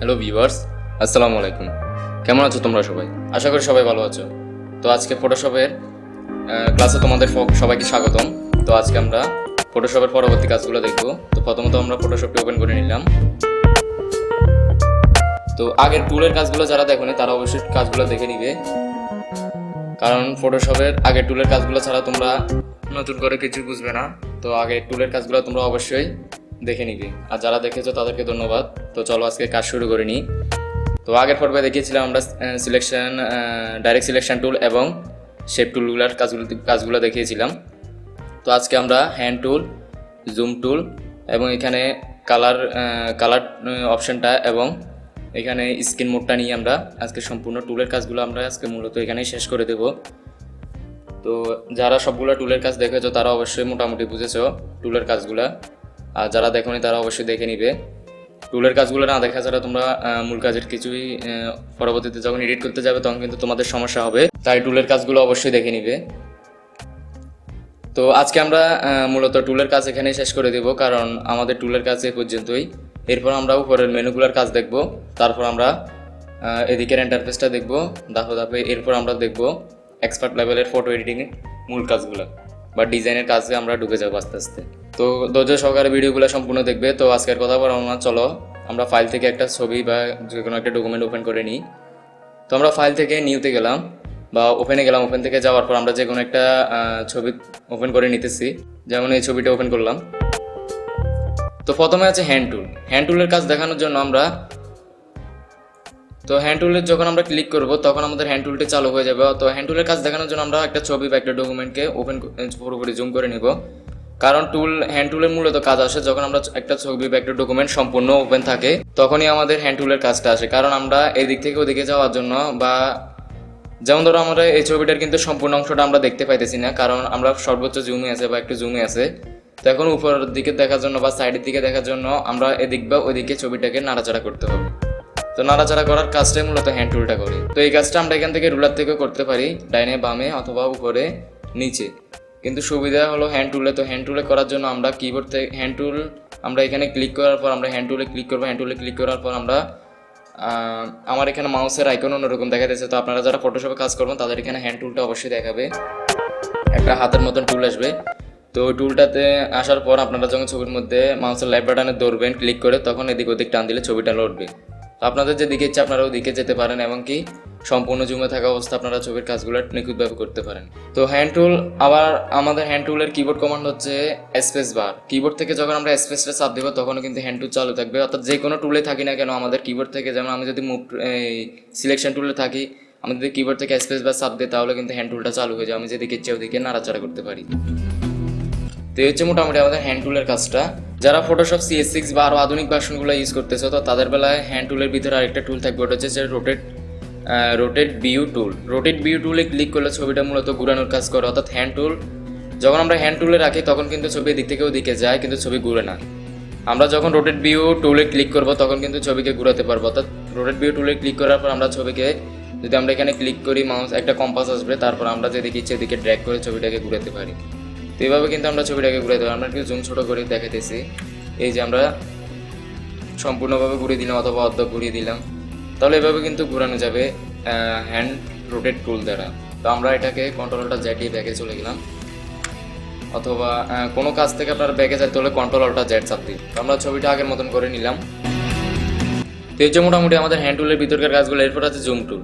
Hello viewers, আসসালামু আলাইকুম। কেমন আছো তোমরা সবাই? আশা করি সবাই ভালো আছো। তো আজকে ফটোশপের ক্লাসে তোমাদের সবাইকে স্বাগতম। তো আজকে আমরা ফটোশপের পরবর্তী কাজগুলো দেখব। তো প্রথমত আমরা ফটোশপটি ওপেন করে নিলাম। তো আগের টুলের কাজগুলো যারা দেখোনি তারা অবশ্যই কাজগুলো দেখে নিবে, কারণ ফটোশপের আগের টুলের কাজগুলো ছাড়া তোমরা নতুন করে কিছু বুঝবে না। তো আগের টুলের কাজগুলো তোমরা অবশ্যই দেখে নিবে, আর যারা দেখেছো তাদেরকে ধন্যবাদ। তো চলো আজকে কাজ শুরু করে নিই। তো আগের পর্বে দেখিয়েছিলাম আমরা ডাইরেক্ট সিলেকশন টুল এবং শেপ টুলগুলোর কাজগুলো দেখিয়েছিলাম। তো আজকে আমরা হ্যান্ড টুল, জুম টুল এবং এখানে কালার অপশনটা এবং এখানে স্ক্রিন মোডটা নিয়ে আমরা আজকে সম্পূর্ণ টুলের কাজগুলো আমরা আজকে মূলত এখানেই শেষ করে দেব। তো যারা সবগুলো টুলের কাজ দেখেছো তারা অবশ্যই মোটামুটি বুঝেছো টুলের কাজগুলো, আর যারা দেখোনি তারা অবশ্যই দেখে নিবে। টুলের কাজগুলো না দেখা ছাড়া তোমরা মূল কাজের কিছুই পরবর্তীতে যখন এডিট করতে যাবে তখন কিন্তু তোমাদের সমস্যা হবে, তাই টুলের কাজগুলো অবশ্যই দেখে নিবে। তো আজকে আমরা মূলত টুলের কাজ এখানেই শেষ করে দেব, কারণ আমাদের টুলের কাজ এ পর্যন্তই। এরপর আমরা উপরের মেনুগুলোর কাজ দেখব, তারপর আমরা এদিকের ইন্টারফেসটা দেখব ধাপে ধাপে। এরপর আমরা দেখব এক্সপার্ট লেভেলের ফটো এডিটিংয়ের মূল কাজগুলো বা ডিজাইনের কাজে আমরা ঢুকে যাবো আস্তে আস্তে। তো ধৈর্য সহকারে ভিডিওগুলো সম্পূর্ণ দেখবে। তো আজকের কথা বলা না, চলো আমরা ফাইল থেকে একটা ছবি বা যে কোনো একটা ডকুমেন্ট ওপেন করে নিই। তো আমরা ফাইল থেকে নিউতে গেলাম বা ওপেনে গেলাম। ওপেন থেকে যাওয়ার পর আমরা যে কোনো একটা ছবি ওপেন করে নিতেছি, যেমন এই ছবিটা ওপেন করলাম। তো প্রথমে আছে হ্যান্ড টুল। হ্যান্ড টুলের কাজ দেখানোর জন্য আমরা হ্যান্ড টুলের যখন আমরা ক্লিক করব তখন আমাদের হ্যান্ড টুলটি চালু হয়ে যাবে। তো হ্যান্ড টুলের কাজ দেখানোর জন্য আমরা একটা ছবি বা একটা ডকুমেন্টকে পুরোপুরি জুম করে নিব, কারণ হ্যান্ড টুলের মূলত কাজ আসে যখন আমরা একটা ছবি বা একটা ডকুমেন্ট সম্পূর্ণ ওপেন থাকে, তখনই আমাদের হ্যান্ড টুলের কাজটা আসে। কারণ আমরা এদিক থেকে ওদিকে যাওয়ার জন্য বা যেমন ধরো আমরা এই ছবিটার কিন্তু সম্পূর্ণ অংশটা আমরা দেখতে পাইতেছি না, কারণ আমরা সর্বোচ্চ জুমে আছে বা একটু জুমে আছে। তো এখন উপরের দিকে দেখার জন্য বা সাইডের দিকে দেখার জন্য আমরা এদিক বা ওইদিকে ছবিটাকে নাড়াচাড়া করতে হবে। তো নাড়াচাড়া করার কাজটাই মূলত হ্যান্ড টুলটা করি। তো এই কাজটা আমরা এখান থেকে রুলার থেকেও করতে পারি, ডাইনে বামে অথবা উপরে নিচে, কিন্তু সুবিধা হলো হ্যান্ড টুলে। তো হ্যান্ড টুলে করার জন্য আমরা কিবোর্ড থেকে হ্যান্ড টুল আমরা এখানে ক্লিক করার পর আমরা হ্যান্ড টুলে ক্লিক করবো। হ্যান্ড টুলে ক্লিক করার পর আমরা আমার এখানে মাউসের আইকন অন্যরকম দেখা যাচ্ছে। তো আপনারা যারা ফটোশপে কাজ করবেন তাদের এখানে হ্যান্ড টুলটা অবশ্যই দেখাবে, একটা হাতের মতন টুল আসবে। তো টুলটাতে আসার পর আপনারা যখন ছবির মধ্যে মাউসের লেফট বাটনে ধরবেন ক্লিক করে, তখন এদিক ওদিক টান দিলে ছবিটা লড়বে। তো আপনাদের যে দিকে ইচ্ছে আপনারা ওদিকে যেতে পারেন, এবং কি সম্পূর্ণ জুমে থাকা অবস্থা আপনারা ছবির কাজগুলো নিখুঁতভাবে করতে পারেন। তো হ্যান্ড টুল আবার আমাদের হ্যান্ড টুলের কিবোর্ড কমান্ড হচ্ছে স্পেস বার। কিবোর্ড থেকে যখন আমরা স্পেসটা চাপ দেবো তখনও কিন্তু হ্যান্ড টুল চালু থাকবে। অর্থাৎ যে কোনো টুলে থাকি না কেন আমাদের কিবোর্ড থেকে, যেমন আমি যদি সিলেকশন টুলে থাকি, আমি যদি কিবোর্ড থেকে স্পেস বার চাপ দিই তাহলে কিন্তু হ্যান্ড টুলটা চালু হয়ে যায়, আমি যেদিকে ইচ্ছে ওদিকে নাড়াচাড়া করতে পারি। তো এই হচ্ছে মোটামুটি আমাদের হ্যান্ড টুলের কাজটা। যারা ফটোশপ CS6 বা আরও আধুনিক ভার্সনগুলো ইউজ করতেছো তো তাদের বেলায় হ্যান্ড টুলের ভিতরে আরেকটা টুল থাকবে, ওটা হচ্ছে রোটেট ভিউ টুল। রোটেট ভিউ টুলে ক্লিক করলে ছবিটা মূলত ঘুরানোর কাজ করে। অর্থাৎ হ্যান্ড টুল যখন আমরা হ্যান্ড টুলে রাখি তখন কিন্তু ছবি দিক থেকে ওদিকে যায়, কিন্তু ছবি ঘুরে না। আমরা যখন রোটেট ভিউ টুলে ক্লিক করব তখন কিন্তু ছবিকে ঘুরাতে পারবো। অর্থাৎ রোটেট ভিউ টুলে ক্লিক করার পর আমরা ছবিকে যদি আমরা এখানে ক্লিক করি, মাউস একটা কম্পাস আসবে, তারপর আমরা যেদিকে ইচ্ছে এদিকে ড্র্যাগ করে ছবিটাকে ঘুরাতে পারি। তো এইভাবে কিন্তু আমরা ছবিটাকে ঘুরে দেবো। আমরা একটু জুম ছোটো করে দেখাইতেছি। এই যে আমরা সম্পূর্ণভাবে ঘুরিয়ে দিলাম অথবা অর্ধেক ঘুরিয়ে দিলাম, তাহলে এভাবে কিন্তু ঘুরানো যাবে হ্যান্ড রোটেট টুল দ্বারা। তো আমরা এটাকে কন্ট্রোলটা জ্যাটিয়ে ব্যাকে চলে গেলাম, অথবা কোনো কাজ থেকে আপনার ব্যাকে যেতে হলে কন্ট্রোলটা জ্যাট চাপ দিই। তো আমরা ছবিটা আগের মতন করে নিলাম। তো এই যে মোটামুটি আমাদের হ্যান্ড টুলের ভিতরকার কাজগুলো। এরপর আছে জুম টুল।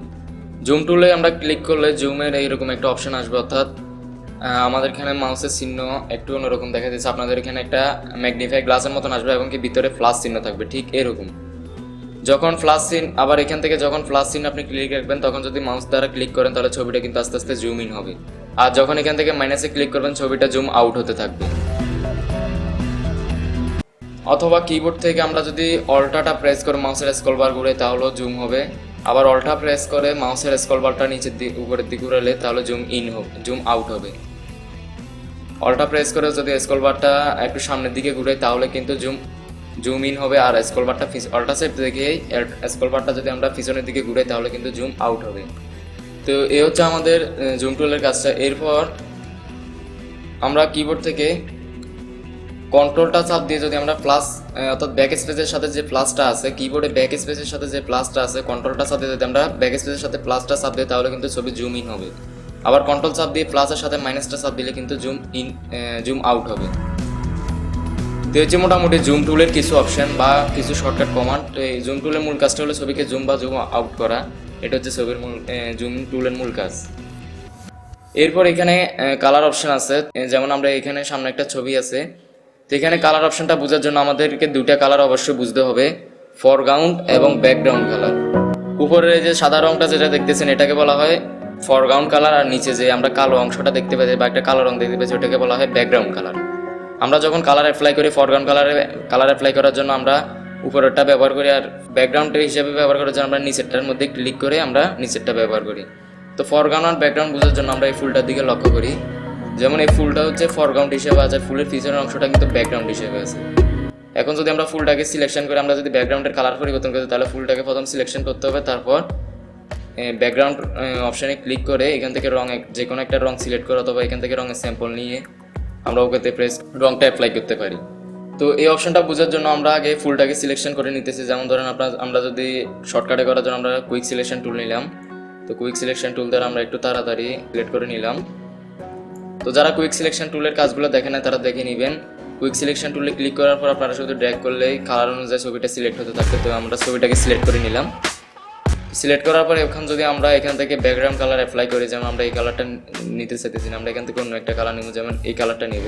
জুম টুলে আমরা ক্লিক করলে জুমের এইরকম একটা অপশন আসবে, অর্থাৎ আমাদের এখানে মাউসের চিহ্ন একটু অন্যরকম দেখা যাচ্ছে। আপনাদের এখানে একটা ম্যাগনিফাই গ্লাসের মতন আসবে এবং কি ভিতরে প্লাস চিহ্ন থাকবে, ঠিক এরকম। যখন প্লাস চিহ্ন আবার এখান থেকে যখন প্লাস চিহ্ন আপনি ক্লিক রাখবেন তখন যদি মাউস দ্বারা ক্লিক করেন তাহলে ছবিটা কিন্তু আস্তে আস্তে জুম ইন হবে, আর যখন এখান থেকে মাইনাসে ক্লিক করবেন ছবিটা জুম আউট হতে থাকবে। অথবা কিবোর্ড থেকে আমরা যদি অল্টাটা প্রেস করে মাউসের স্ক্রল বার ঘুরে তাহলেও জুম হবে, আবার অল্টা প্রেস করে মাউসের স্ক্রল বারটা নিচের দিকে উপরের দিকে ঘুরালে তাহলে জুম ইন হবে, জুম আউট হবে। অল্টা প্রেস করে যদি স্ক্রল বারটা একটু সামনের দিকে ঘুরে তাহলে কিন্তু জুম ইন হবে, আর স্ক্রল বারটা অল্টা সেট থেকে স্ক্রল বারটা যদি আমরা পিছনের দিকে ঘুরে তাহলে কিন্তু জুম আউট হবে। তো এই হচ্ছে আমাদের জুম টুলের কাজটা। এরপর আমরা কিবোর্ড থেকে কন্ট্রোলটা চাপ দিয়ে যদি আমরা প্লাস অর্থাৎ ব্যাক স্পেসের সাথে যে প্লাসটা আছে, কিবোর্ডে ব্যাক স্পেসের সাথে যে প্লাসটা আছে, কন্ট্রোলটা চাপ দিয়ে যদি আমরা ব্যাক স্পেসের সাথে প্লাসটা চাপ দিই তাহলে কিন্তু ছবি জুম ইন হবে। আবার কন্ট্রোল চাপ দিয়ে প্লাসের সাথে মাইনাসটা চাপ দিলে কিন্তু জুম আউট হবে। তো হচ্ছে মোটামুটি জুম টুলের কিছু অপশন বা কিছু শর্টকাট কমান্ড। তো এই জুম টুলের মূল কাজটা হলো ছবিকে জুম বা জুম আউট করা। এটা হচ্ছে ছবির মূল জুম টুলের মূল কাজ। এরপর এখানে কালার অপশন আছে, যেমন আমরা এখানে সামনে একটা ছবি আছে, তো এখানে কালার অপশনটা বোঝার জন্য আমাদেরকে দুইটা কালার অবশ্যই বুঝতে হবে, ফরগ্রাউন্ড এবং ব্যাকগ্রাউন্ড কালার। উপরে যে সাদা রংটা যেটা দেখতেছেন এটাকে বলা হয় ফরগ্রাউন্ড কালার, আর নিচে যে আমরা কালো অংশটা দেখতে পাচ্ছি বা একটা কালো রং দেখতে পাচ্ছি ওটাকে বলা হয় ব্যাকগ্রাউন্ড কালার। আমরা যখন কালার অ্যাপ্লাই করি ফরগ্রাউন্ড কালার অ্যাপ্লাই করার জন্য আমরা উপরেরটা ব্যবহার করি, আর ব্যাকগ্রাউন্ড হিসেবে ব্যবহার করার জন্য আমরা নিচেরটার মধ্যে ক্লিক করে আমরা নিচেরটা ব্যবহার করি। তো ফরগ্রাউন্ড আর ব্যাকগ্রাউন্ড বোঝার জন্য আমরা এই ফুলটার দিকে লক্ষ্য করি। যেমন এই ফুলটা হচ্ছে ফরগ্রাউন্ড হিসেবে আছে, ফুলের পিছনের অংশটা কিন্তু ব্যাকগ্রাউন্ড হিসেবে আছে। এখন যদি আমরা ফুলটাকে সিলেকশন করে আমরা যদি ব্যাকগ্রাউন্ডের কালার পরিবর্তন করি তাহলে ফুলটাকে প্রথম সিলেকশন করতে হবে, তারপর ব্যাকগ্রাউন্ড অপশানে ক্লিক করে এখান থেকে যে কোনো একটা রং সিলেক্ট করে অথবা এখান থেকে রঙের স্যাম্পল নিয়ে আমরা ওকেতে প্রেস রংটা অ্যাপ্লাই করতে পারি। তো এই অপশনটা বোঝার জন্য আমরা আগে ফুলটাকে সিলেকশন করে নিতেছি। যেমন ধরেন আমরা যদি শর্টকাটে করার জন্য আমরা কুইক সিলেকশন টুল নিলাম, তো কুইক সিলেকশন টুল দ্বারা আমরা একটু তাড়াতাড়ি সিলেক্ট করে নিলাম। তো যারা কুইক সিলেকশন টুলের কাজগুলো দেখে না তারা দেখে নেবেন। কুইক সিলেকশন টুলে ক্লিক করার পর আপনারা শুধু ড্র্যাগ করলেই কালার অনুযায়ী ছবিটা সিলেক্ট হতে থাকবে। তো আমরা ছবিটাকে সিলেক্ট করে নিলাম। সিলেক্ট করার পর এখন যদি আমরা এখান থেকে ব্যাকগ্রাউন্ড কালার অ্যাপ্লাই করি, যেমন আমরা এই কালারটা নিতে চাইতেছি না, আমরা এখান থেকে অন্য একটা কালার নিব, যেমন এই কালারটা নিব।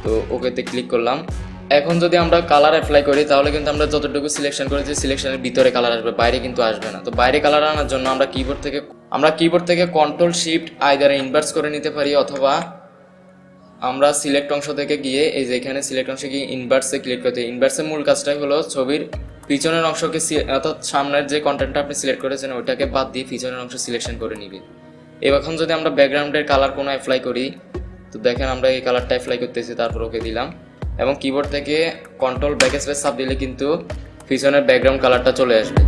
তো ওকেতে ক্লিক করলাম। এখন যদি আমরা কালার অ্যাপ্লাই করি তাহলে কিন্তু আমরা যতটুকু সিলেকশন করেছি সিলেকশনের ভিতরে কালার আসবে, বাইরে কিন্তু আসবে না। তো বাইরে কালার আনার জন্য আমরা কিবোর্ড থেকে কন্ট্রোল শিফট আইদার ইনভার্স করে নিতে পারি, অথবা আমরা সিলেক্ট অংশ থেকে গিয়ে এই যে এখানে সিলেক্ট অংশে গিয়ে ইনভার্সে ক্লিক করতে। ইনভার্সের মূল কাজটাই হলো ছবির পিছনের অংশকে অর্থাৎ সামনের যে কন্টেন্টটা আপনি সিলেক্ট করেছেন ওইটাকে বাদ দিয়ে পিছনের অংশ সিলেকশন করে নিবে। এখন যদি আমরা ব্যাকগ্রাউন্ডের কালার কোনো অ্যাপ্লাই করি, তো দেখেন আমরা এই কালারটা অ্যাপ্লাই করতেছি, তারপর ওকে দিলাম এবং কিবোর্ড থেকে কন্ট্রোল ব্যাকস্পেস চাপ দিলে কিন্তু পিছনের ব্যাকগ্রাউন্ড কালারটা চলে আসবে।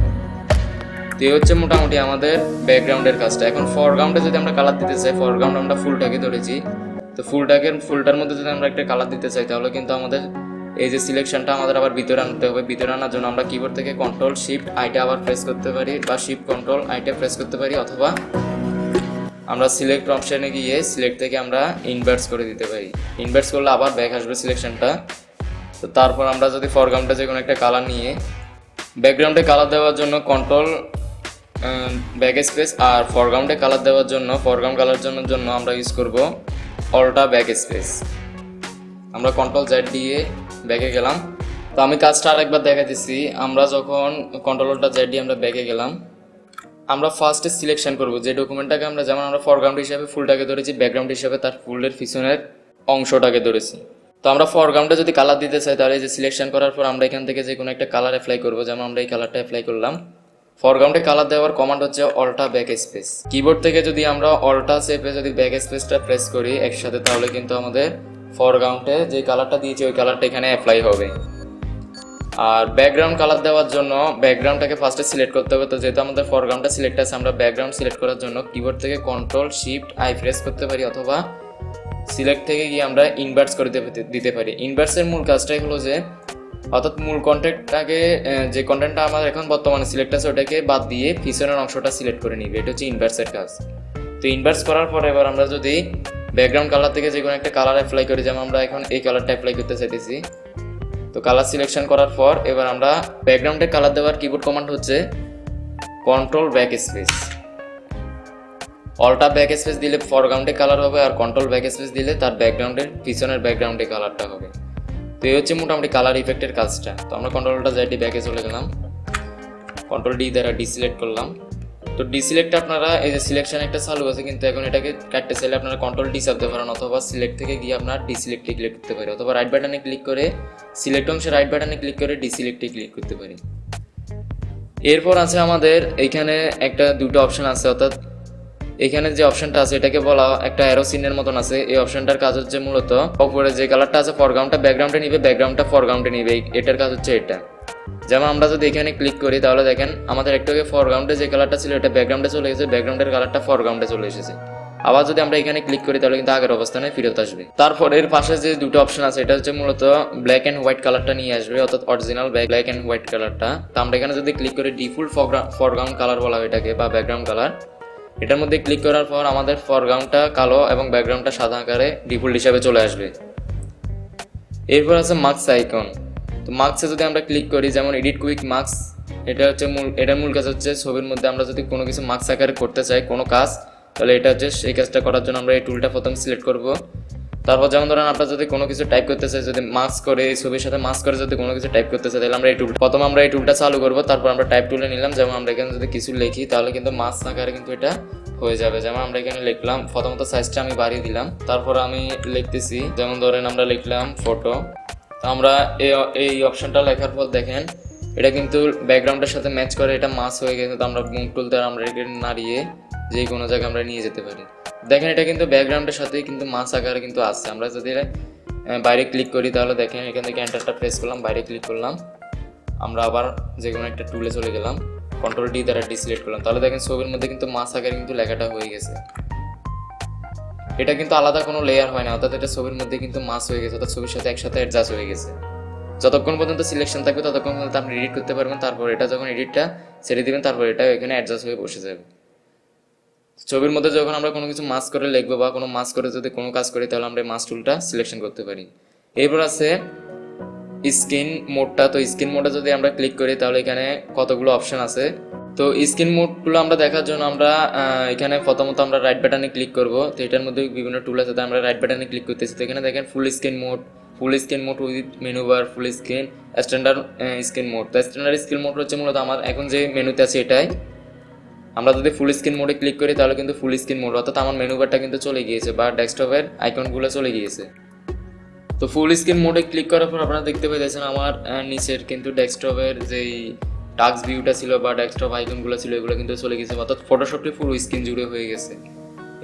তো এই হচ্ছে মোটামুটি আমাদের ব্যাকগ্রাউন্ডের কাজটা। এখন ফরগ্রাউন্ডে যদি আমরা কালার দিতে চাই, ফরগ্রাউন্ড আমরা ফুলটাকে ধরেছি, তো ফুলটার মধ্যে যদি আমরা একটা কালার দিতে চাই তাহলে কিন্তু আমাদের এই যে সিলেকশনটা আমাদের আবার ভিতরে আনতে হবে। ভিতরে আনার জন্য আমরা কিবোর্ড থেকে কন্ট্রোল শিফট আইটা আবার প্রেস করতে পারি, বা শিফট কন্ট্রোল আইটা প্রেস করতে পারি, অথবা আমরা সিলেক্ট অপশানে গিয়ে সিলেক্ট থেকে আমরা ইনভার্স করে দিতে পারি। ইনভার্স করলে আবার ব্যাক আসবে সিলেকশনটা। তো তারপর আমরা যদি ফরগ্রাউন্ডে যে কোনো একটা কালার নিয়ে ব্যাকগ্রাউন্ডে কালার দেওয়ার জন্য কন্ট্রোল ব্যাক স্পেস, আর ফরগ্রাউন্ডে কালার দেওয়ার জন্য ফরগ্রাউন্ড কালার জন্য আমরা ইউজ করব অল্টা ব্যাক স্পেস। আমরা কন্ট্রোল জেড দিয়ে ব্যাকে গেলাম। তো আমি কাজটা আরেকবার দেখা দিচ্ছি। আমরা যখন কন্ট্রোল অল্টা জেড দিয়ে আমরা ব্যাকে গেলাম, আমরা ফার্স্টে সিলেকশন করব যে ডকুমেন্টটাকে আমরা, যেমন আমরা ফরগ্রাউন্ড হিসাবে ফুলটাকে ধরেছি, ব্যাকগ্রাউন্ড হিসাবে তার ফুলের পিছনের অংশটাকে ধরেছি। তো আমরা ফরগ্রাউন্ডে যদি কালার দিতে চাই তাহলে এই যে সিলেকশন করার পর আমরা এখান থেকে যে কোনো একটা কালার অ্যাপ্লাই করব, যেমন আমরা এই কালারটা অ্যাপ্লাই করলাম। ফরগ্রাউন্ডে কালার দেওয়ার কমান্ড হচ্ছে অল্টা ব্যাক স্পেস। কিবোর্ড থেকে যদি আমরা অল্টা চেপে যদি ব্যাক স্পেসটা প্রেস করি একসাথে, তাহলে কিন্তু আমাদের ফরগ্রাউন্ডে যে কালারটা দিয়েছি ওই কালারটা এখানে অ্যাপ্লাই হবে। আর ব্যাকগ্রাউন্ড কালার দেওয়ার জন্য ব্যাকগ্রাউন্ডটাকে ফার্স্টে সিলেক্ট করতে হবে। তো যেহেতু আমাদের ফরগ্রাউন্ডটা সিলেক্ট আছে, আমরা ব্যাকগ্রাউন্ড সিলেক্ট করার জন্য কিবোর্ড থেকে কন্ট্রোল শিফট আই প্রেস করতে পারি, অথবা সিলেক্ট থেকে গিয়ে আমরা ইনভার্স করে দিতে পারি। ইনভার্সের মূল কাজটাই হলো যে, অর্থাৎ মূল কন্টেন্টটাকে যে কন্টেন্টটা আমাদের এখন বর্তমানে সিলেক্ট আছে ওটাকে বাদ দিয়ে পিছনের অংশটা সিলেক্ট করে নিবে। এটা হচ্ছে ইনভার্সের কাজ। তো ইনভার্স করার পর এবার আমরা যদি ব্যাকগ্রাউন্ড কালার থেকে যে কোনো একটা কালার অ্যাপ্লাই করি, যেমন আমরা এখন এই কালারটা অ্যাপ্লাই করতে চাইতেছি। তো কালার সিলেকশন করার পর এবার আমরা ব্যাকগ্রাউন্ডে কালার দেওয়ার কিবোর্ড কমান্ড হচ্ছে control back space. অল্টা back space দিলে ফরগ্রাউন্ডে কালার হবে, আর কন্ট্রোল ব্যাক স্পেস দিলে তার ব্যাকগ্রাউন্ডের পিছনের ব্যাকগ্রাউন্ডে কালারটা হবে। তো এই হচ্ছে মোটামুটি কালার ইফেক্টের কাজটা। তো আমরা কন্ট্রোলটা জেড ব্যাকে চলে গেলাম, কন্ট্রোল ডি দ্বারা ডিসিলেক্ট করলাম। তো ডিসিলেক্ট আপনারা এই যে সিলেকশন একটা চালু আছে, কিন্তু এখন এটাকে কাটতে চাইলে আপনারা কন্ট্রোল ডি চাপতে পারেন, অথবা সিলেক্ট থেকে গিয়ে আপনার ডিসিলেক্টে ক্লিক করতে পারেন, অথবা রাইট বাটনে ক্লিক করে সিলেক্ট অংশে রাইট বাটনে ক্লিক করে ডিসিলেক্টে ক্লিক করতে পারি। এরপর আছে আমাদের এইখানে দুটো অপশন আছে, অর্থাৎ এখানে যে অপশনটা আছে এটাকে বলা একটা অ্যারো চিহ্নের মতন আছে। এই অপশনটার কাজ হচ্ছে মূলত উপরে যে কালারটা আছে ফরগ্রাউন্ডটা ব্যাকগ্রাউন্ডে নিবে, ব্যাকগ্রাউন্ডটা ফরগ্রাউন্ডে নিবে, এটার কাজ হচ্ছে এটা। যেমন আমরা যদি এখানে ক্লিক করি তাহলে দেখেন আমাদের একটু আগে ফরগ্রাউন্ডে যে কালারটা ছিল এটা ব্যাকগ্রাউন্ডে চলে গেছে, ব্যাকগ্রাউন্ডের কালারটা ফরগ্রাউন্ডে চলে এসেছে। আবার যদি আমরা এখানে ক্লিক করি তাহলে কিন্তু আগের অবস্থানে ফেরত আসবে। তারপর এর পাশে যে দুটো অপশন আছে এটা হচ্ছে মূলত ব্ল্যাক অ্যান্ড হোয়াইট কালারটা নিয়ে আসবে, অর্থাৎ অরিজিনাল ব্ল্যাক অ্যান্ড হোয়াইট কালারটা। তো আমরা এখানে যদি ক্লিক করি ডিফল্ট ফরগ্রাউন্ড কালার বলা হয় এটাকে, বা ব্যাকগ্রাউন্ড কালার, এটার মধ্যে ক্লিক করার পর আমাদের ফরগ্রাউন্ডটা কালো এবং ব্যাকগ্রাউন্ডটা সাদা আকারে ডিফল্ট হিসাবে চলে আসবে। এরপর আছে মার্কস আইকন। তো মার্কসে যদি আমরা ক্লিক করি, যেমন এডিট কুইক মার্কস, এটার মূল কাজ হচ্ছে ছবির মধ্যে আমরা যদি কোনো কিছু মার্কস আকারে করতে চাই কোনো কাজ, তাহলে এটা হচ্ছে সেই কাজটা করার জন্য আমরা এই টুলটা প্রথম সিলেক্ট করব। তারপর যেমন ধরেন আমরা যদি কোনো কিছু টাইপ করতে চাই, যদি মার্কস করে এই ছবির সাথে মার্কস করে যদি কোনো কিছু টাইপ করতে চাই, তাহলে আমরা এই টুলটা চালু করব। তারপর আমরা টাইপ টুলে নিলাম, যেমন আমরা এখানে যদি কিছু লিখি তাহলে কিন্তু মার্কস আকারে কিন্তু এটা হয়ে যাবে। যেমন আমরা এখানে লিখলাম, প্রথমত সাইজটা আমি বাড়িয়ে দিলাম, তারপর আমি লিখতেছি, যেমন ধরেন আমরা লিখলাম ফটো। তো আমরা এই অপশনটা লেখার পর দেখেন এটা কিন্তু ব্যাকগ্রাউন্ডের সাথে ম্যাচ করে, এটা মাস হয়ে গেছে। তো আমরা মুভ টুল দ্বারা আমরা এটা নাড়িয়ে যে কোনো জায়গায় আমরা নিয়ে যেতে পারি। দেখেন এটা কিন্তু ব্যাকগ্রাউন্ডের সাথে কিন্তু মাস আকারে কিন্তু আসছে। আমরা যদি বাইরে ক্লিক করি তাহলে দেখেন এখান থেকে এন্টারটা প্রেস করলাম, বাইরে ক্লিক করলাম, আমরা আবার যে কোনো একটা টুলে চলে গেলাম, কন্ট্রোল ডি দ্বারা ডিসিলেক্ট করলাম, তাহলে দেখেন ছবির মধ্যে কিন্তু মাস আকারে কিন্তু লেখাটা হয়ে গেছে। এটা কিন্তু আলাদা কোনো লেয়ার হয় না, অর্থাৎ এটা ছবির মধ্যে কিন্তু মাস হয়ে গেছে, অর্থাৎ ছবির সাথে একসাথে অ্যাডজাস্ট হয়ে গেছে। যতক্ষণ পর্যন্ত সিলেকশন থাকবে ততক্ষণ পর্যন্ত আপনি এডিট করতে পারবেন। তারপর এটা যখন এডিটটা ছেড়ে দিবেন তারপর এটা এখানে অ্যাডজাস্ট হয়ে বসে যাবে। ছবির মধ্যে যখন আমরা কোনো কিছু মাস্ক করে লিখবো বা কোনো মাস্ক করে যদি কোনো কাজ করি তাহলে আমরা মাস্ক টুলটা সিলেকশন করতে পারি। এরপর আছে স্ক্রিন মোডটা। তো স্ক্রিন মোডে যদি আমরা ক্লিক করি তাহলে এখানে কতগুলো অপশন আছে। তো স্ক্রিন মোডগুলো আমরা দেখার জন্য আমরা এখানে প্রথমত আমরা রাইট বাটনে ক্লিক করব। তো এটার মধ্যে বিভিন্ন টুল আছে, তো আমরা রাইট বাটনে ক্লিক করতেছি। তো এখানে দেখেন full screen mode with menu bar, full screen, standard screen mode. তো স্ট্যান্ডার্ড স্ক্রিন মোড হচ্ছে মূলত আমার এখন যে মেনুতে আছে এটাই। আমরা যদি ফুল স্ক্রিন মোডে ক্লিক করি তাহলে কিন্তু ফুল স্ক্রিন মোড, অর্থাৎ আমার মেনু বারটা কিন্তু চলে গিয়েছে বা ডেস্কটপের আইকনগুলো চলে গিয়েছে। তো ফুল স্ক্রিন মোডে ক্লিক করার পর আপনারা দেখতে পাইতেছেন আমার নিচের কিন্তু ডেস্কটপের যেই টাস্ক ভিউটা ছিল বা ডেস্কটপ আইকনগুলো ছিল এগুলো কিন্তু চলে গেছে, অর্থাৎ ফটোশপটি ফুল স্ক্রিন জুড়ে হয়ে গেছে।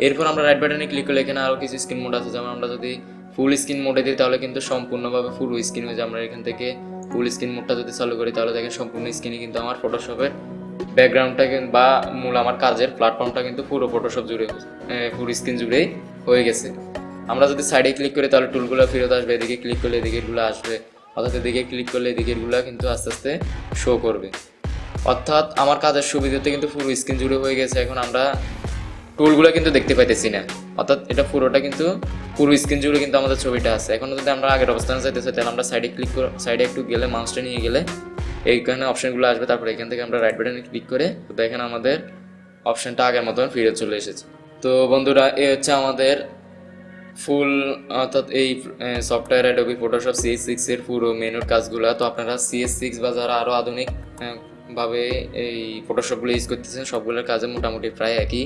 এরপর আমরা রাইট বাটনে ক্লিক করলে এখানে আরও কিছু স্ক্রিন মোড আছে, যেমন আমরা যদি ফুল স্ক্রিন মোডে দিই তাহলে কিন্তু সম্পূর্ণভাবে ফুল স্ক্রিন হয়ে যায়। আমরা এখান থেকে ফুল স্ক্রিন মোডটা যদি চালু করি তাহলে দেখেন সম্পূর্ণ স্ক্রিনে কিন্তু আমার ফটোশপের ব্যাকগ্রাউন্ডটা বা মূল আমার কাজের প্ল্যাটফর্মটা কিন্তু পুরো ফটোশপ জুড়ে ফুল স্ক্রিন জুড়েই হয়ে গেছে। আমরা যদি সাইডে ক্লিক করি তাহলে টুলগুলো ফেরত আসবে, এদিকে ক্লিক করলে এদিকেরগুলো আসবে, অর্থাৎ এদিকে ক্লিক করলে এদিকেরগুলো কিন্তু আস্তে আস্তে শো করবে। অর্থাৎ আমার কাজের সুবিধাতে কিন্তু পুরো স্ক্রিন জুড়ে হয়ে গেছে। এখন আমরা টুলগুলো কিন্তু দেখতে পাইতেছি না, অর্থাৎ এটা পুরোটা কিন্তু পুরো স্ক্রিন জুড়ে কিন্তু আমাদের ছবিটা আছে। এখন যদি আমরা আগের অবস্থানে চাইতে চাই তাহলে আমরা সাইডে একটু গেলে মাউসটা নিয়ে গেলে এইখানে অপশনগুলো আসবে। তারপরে এখান থেকে আমরা রাইট বাটনে ক্লিক করে দেখেন আমাদের অপশনটা আগের মতন ফিরে চলে এসেছে। তো বন্ধুরা এই হচ্ছে আমাদের ফুল, অর্থাৎ এই সফটওয়্যার অ্যাডোবি ফটোশপ CS6 এর পুরো মেনুর কাজগুলো। তো আপনারা CS6 বা যারা আরও আধুনিক ভাবে এই ফটোশপগুলো ইউজ করতেছেন সবগুলোর কাজে মোটামুটি প্রায় একই।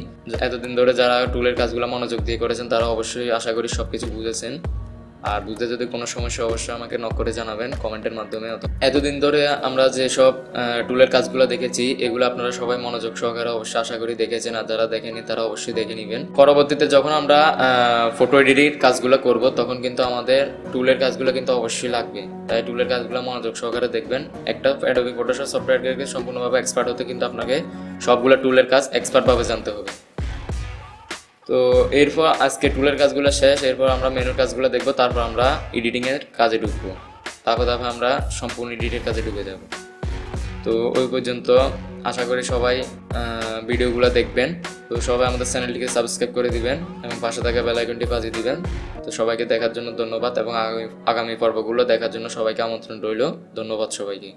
এতদিন ধরে যারা টুলের কাজগুলো মনোযোগ দিয়ে করেছেন তারা অবশ্যই আশা করি সব কিছু বুঝেছেন। আর বুঝতে যদি কোনো সমস্যা অবশ্যই আমাকে নক করে জানাবেন কমেন্টের মাধ্যমে। এতদিন ধরে আমরা যেসব টুলের কাজগুলো দেখেছি এগুলো আপনারা সবাই মনোযোগ সহকারে অবশ্যই আশা করি দেখেছেন, আর যারা দেখেনি তারা অবশ্যই দেখে নেবেন। পরবর্তীতে যখন আমরা ফটো এডিটিং কাজগুলো করব তখন কিন্তু আমাদের টুলের কাজগুলো কিন্তু অবশ্যই লাগবে, তাই টুলের কাজগুলো মনোযোগ সহকারে দেখবেন। একটা অ্যাডোবি ফটোশপ সফটওয়্যারকে সম্পূর্ণভাবে এক্সপার্ট হতে কিন্তু আপনাকে সবগুলো টুলের কাজ এক্সপার্টভাবে জানতে হবে। তো এরপর আজকে টুলের কাজগুলো শেষ, এরপর আমরা মেনুর কাজগুলো দেখবো, তারপর আমরা এডিটিংয়ের কাজে ঢুকবো, তারপর আমরা সম্পূর্ণ এডিটের কাজে ঢুকে যাব। তো ওই পর্যন্ত আশা করি সবাই ভিডিওগুলো দেখবেন। তো সবাই আমাদের চ্যানেলটিকে সাবস্ক্রাইব করে দিবেন এবং পাশে থাকা বেল আইকনটি বাজিয়ে দিবেন। তো সবাইকে দেখার জন্য ধন্যবাদ এবং আগামী পর্বগুলো দেখার জন্য সবাইকে আমন্ত্রণ রইল। ধন্যবাদ সবাইকে।